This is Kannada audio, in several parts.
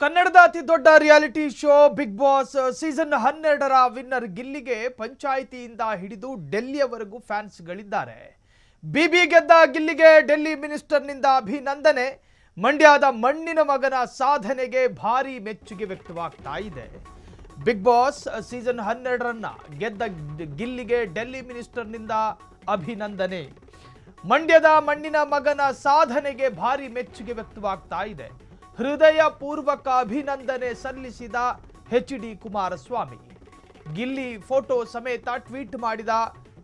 ಕನ್ನಡದ ಅತಿ ದೊಡ್ಡ reality show big boss season 12ರ ವಿನ್ನರ್ ಗಿಲ್ಲಿಗೆ ಪಂಚಾಯಿತಿಯಿಂದ ಹಿಡಿದು ಡೆಲ್ಲಿಯವರೆಗೂ ಫ್ಯಾನ್ಸ್ಗಳಿದ್ದಾರೆ. ಬಿಬಿ ಗೆದ್ದ ಗಿಲ್ಲಿಗೆ ಡೆಲ್ಲಿ ಮಿನಿಸ್ಟರ್ನಿಂದ ಅಭಿನಂದನೆ. ಮಂಡ್ಯದ ಮಣ್ಣಿನ ಮಗನ ಸಾಧನೆಗೆ ಭಾರಿ ಮೆಚ್ಚುಗೆ ವ್ಯಕ್ತವಾಗ್ತಾ ಇದೆ. ಬಿಗ್ ಬಾಸ್ ಸೀಸನ್ 12ರನ್ನ ಗೆದ್ದ ಗಿಲ್ಲಿಗೆ ಡೆಲ್ಲಿ ಮಿನಿಸ್ಟರ್ನಿಂದ ಅಭಿನಂದನೆ. ಮಂಡ್ಯದ ಮಣ್ಣಿನ ಮಗನ ಸಾಧನೆಗೆ ಭಾರಿ ಮೆಚ್ಚುಗೆ ವ್ಯಕ್ತವಾಗ್ತಾ ಇದೆ. ಹೃದಯ ಪೂರ್ವಕ ಅಭಿನಂದನೆ ಸಲ್ಲಿಸಿದ ಎಚ್.ಡಿ. ಕುಮಾರಸ್ವಾಮಿ. ಗಿಲ್ಲಿ ಫೋಟೋ ಸಮೇತ ಟ್ವೀಟ್ ಮಾಡಿದ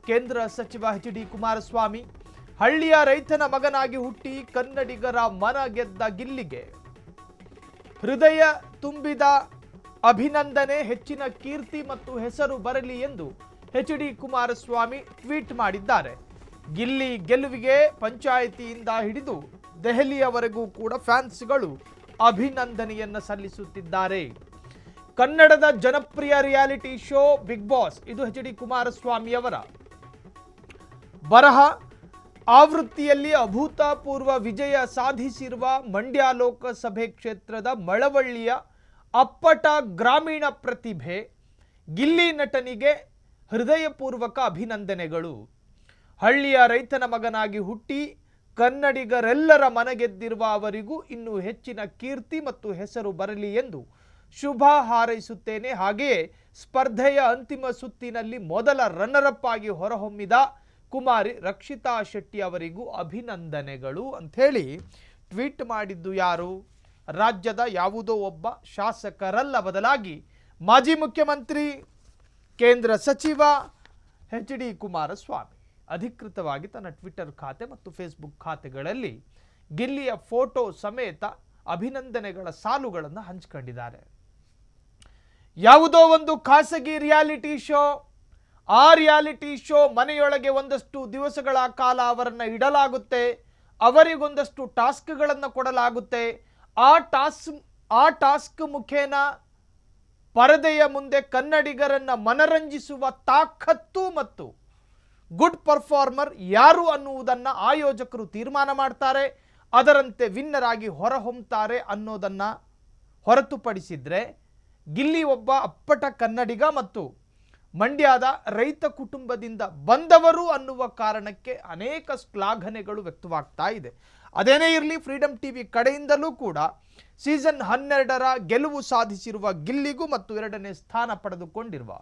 ಕೇಂದ್ರ ಸಚಿವ ಎಚ್.ಡಿ. ಕುಮಾರಸ್ವಾಮಿ, ಹಳ್ಳಿಯ ರೈತನ ಮಗನಾಗಿ ಹುಟ್ಟಿ ಕನ್ನಡಿಗರ ಮನ ಗೆದ್ದ ಗಿಲ್ಲಿಗೆ ಹೃದಯ ತುಂಬಿದ ಅಭಿನಂದನೆ, ಹೆಚ್ಚಿನ ಕೀರ್ತಿ ಮತ್ತು ಹೆಸರು ಬರಲಿ ಎಂದು ಎಚ್.ಡಿ. ಕುಮಾರಸ್ವಾಮಿ ಟ್ವೀಟ್ ಮಾಡಿದ್ದಾರೆ. ಗಿಲ್ಲಿ ಗೆಲುವಿಗೆ ಪಂಚಾಯಿತಿಯಿಂದ ಹಿಡಿದು ದೆಹಲಿಯವರೆಗೂ ಕೂಡ ಫ್ಯಾನ್ಸ್ಗಳು ಅಭಿನಂದನೆಯನ್ನು ಸಲ್ಲಿಸುತ್ತಿದ್ದಾರೆ. ಕನ್ನಡದ ಜನಪ್ರಿಯ ರಿಯಾಲಿಟಿ ಶೋ ಬಿಗ್ ಬಾಸ್ ಇದು ಎಚ್.ಡಿ. ಕುಮಾರಸ್ವಾಮಿ ಅವರ ಬರಹ. ಆವೃತ್ತಿಯಲ್ಲಿ ಅಭೂತಪೂರ್ವ ವಿಜಯ ಸಾಧಿಸಿರುವ ಮಂಡ್ಯ ಲೋಕಸಭೆ ಕ್ಷೇತ್ರದ ಮಳವಳ್ಳಿಯ ಅಪ್ಪಟ ಗ್ರಾಮೀಣ ಪ್ರತಿಭೆ ಗಿಲ್ಲಿ ನಟನಿಗೆ ಹೃದಯಪೂರ್ವಕ ಅಭಿನಂದನೆಗಳು. ಹಳ್ಳಿಯ ರೈತನ ಮಗನಾಗಿ ಹುಟ್ಟಿ ಕನ್ನಡಿಗರೆಲ್ಲರ ಮನಗೆದ್ದಿರುವ ಅವರಿಗೂ ಇನ್ನೂ ಹೆಚ್ಚಿನ ಕೀರ್ತಿ ಮತ್ತು ಹೆಸರು ಬರಲಿ ಎಂದು ಶುಭ ಹಾರೈಸುತ್ತೇನೆ. ಹಾಗೆಯೇ ಸ್ಪರ್ಧೆಯ ಅಂತಿಮ ಸುತ್ತಿನಲ್ಲಿ ಮೊದಲ ರನ್ನರ್ ಅಪ್ ಆಗಿ ಹೊರಹೊಮ್ಮಿದ ಕುಮಾರಿ ರಕ್ಷಿತಾ ಶೆಟ್ಟಿ ಅವರಿಗೂ ಅಭಿನಂದನೆಗಳು ಅಂಥೇಳಿ ಟ್ವೀಟ್ ಮಾಡಿದ್ದು ಯಾರು? ರಾಜ್ಯದ ಯಾವುದೋ ಒಬ್ಬ ಶಾಸಕರಲ್ಲ, ಬದಲಾಗಿ ಮಾಜಿ ಮುಖ್ಯಮಂತ್ರಿ ಕೇಂದ್ರ ಸಚಿವ ಎಚ್.ಡಿ. ಕುಮಾರಸ್ವಾಮಿ ಅಧಿಕೃತವಾಗಿ ತನ್ನ ಟ್ವಿಟರ್ ಖಾತೆ ಮತ್ತು ಫೇಸ್ಬುಕ್ ಖಾತೆಗಳಲ್ಲಿ ಗಿಲ್ಲಿಯ ಫೋಟೋ ಸಮೇತ ಅಭಿನಂದನೆಗಳ ಸಾಲುಗಳನ್ನು ಹಂಚಿಕೊಂಡಿದ್ದಾರೆ. ಯಾವುದೋ ಒಂದು ಖಾಸಗಿ ರಿಯಾಲಿಟಿ ಶೋ, ಆ ರಿಯಾಲಿಟಿ ಶೋ ಮನೆಯೊಳಗೆ ಒಂದಷ್ಟು ದಿವಸಗಳ ಕಾಲ ಅವರನ್ನು ಇಡಲಾಗುತ್ತೆ, ಅವರಿಗೊಂದಷ್ಟು ಟಾಸ್ಕ್ಗಳನ್ನು ಕೊಡಲಾಗುತ್ತೆ. ಆ ಟಾಸ್ಕ್ ಮುಖೇನ ಪರದೆಯ ಮುಂದೆ ಕನ್ನಡಿಗರನ್ನು ಮನರಂಜಿಸುವ ತಾಕತ್ತು ಮತ್ತು ಗುಡ್ ಪರ್ಫಾರ್ಮರ್ ಯಾರು ಅನ್ನುವುದನ್ನು ಆಯೋಜಕರು ತೀರ್ಮಾನ ಮಾಡ್ತಾರೆ. ಅದರಂತೆ ವಿನ್ನರ್ ಆಗಿ ಹೊರಹೊಮ್ಮುತ್ತಾರೆ ಅನ್ನೋದನ್ನು ಹೊರತುಪಡಿಸಿದರೆ ಗಿಲ್ಲಿ ಒಬ್ಬ ಅಪ್ಪಟ ಕನ್ನಡಿಗ ಮತ್ತು ಮಂಡ್ಯದ ರೈತ ಕುಟುಂಬದಿಂದ ಬಂದವರು ಅನ್ನುವ ಕಾರಣಕ್ಕೆ ಅನೇಕ ಶ್ಲಾಘನೆಗಳು ವ್ಯಕ್ತವಾಗ್ತಾ ಇದೆ. ಅದೇನೇ ಇರಲಿ, ಫ್ರೀಡಮ್ ಟಿವಿ ಕಡೆಯಿಂದಲೂ ಕೂಡ ಸೀಸನ್ 12ರ ಗೆಲುವು ಸಾಧಿಸಿರುವ ಗಿಲ್ಲಿಗೂ ಮತ್ತು 2ನೇ ಸ್ಥಾನ ಪಡೆದುಕೊಂಡಿರುವ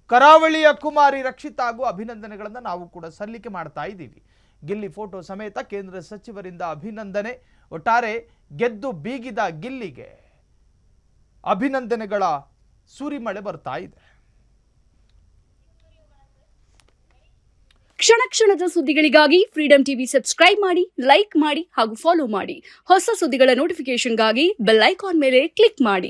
ಕರಾವಳಿಯ ಕುಮಾರಿ ರಕ್ಷಿತಾಗೂ ಅಭಿನಂದನೆಗಳನ್ನು ನಾವು ಕೂಡ ಸಲ್ಲಿಕೆ ಮಾಡ್ತಾ ಇದ್ದೀವಿ. ಗಿಲ್ಲಿ ಫೋಟೋ ಸಮೇತ ಕೇಂದ್ರ ಸಚಿವರಿಂದ ಅಭಿನಂದನೆ. ಒಟ್ಟಾರೆ ಗೆದ್ದು ಬೀಗಿದ ಗಿಲ್ಲಿಗೆ ಅಭಿನಂದನೆಗಳ ಸುರಿಮಳೆ ಬರ್ತಾ ಇದೆ. ಕ್ಷಣ ಕ್ಷಣದ ಸುದ್ದಿಗಳಿಗಾಗಿ ಫ್ರೀಡಮ್ ಟಿವಿ ಸಬ್ಸ್ಕ್ರೈಬ್ ಮಾಡಿ, ಲೈಕ್ ಮಾಡಿ ಹಾಗೂ ಫಾಲೋ ಮಾಡಿ. ಹೊಸ ಸುದ್ದಿಗಳ ನೋಟಿಫಿಕೇಶನ್ಗಾಗಿ ಬೆಲ್ ಐಕಾನ್ ಮೇಲೆ ಕ್ಲಿಕ್ ಮಾಡಿ.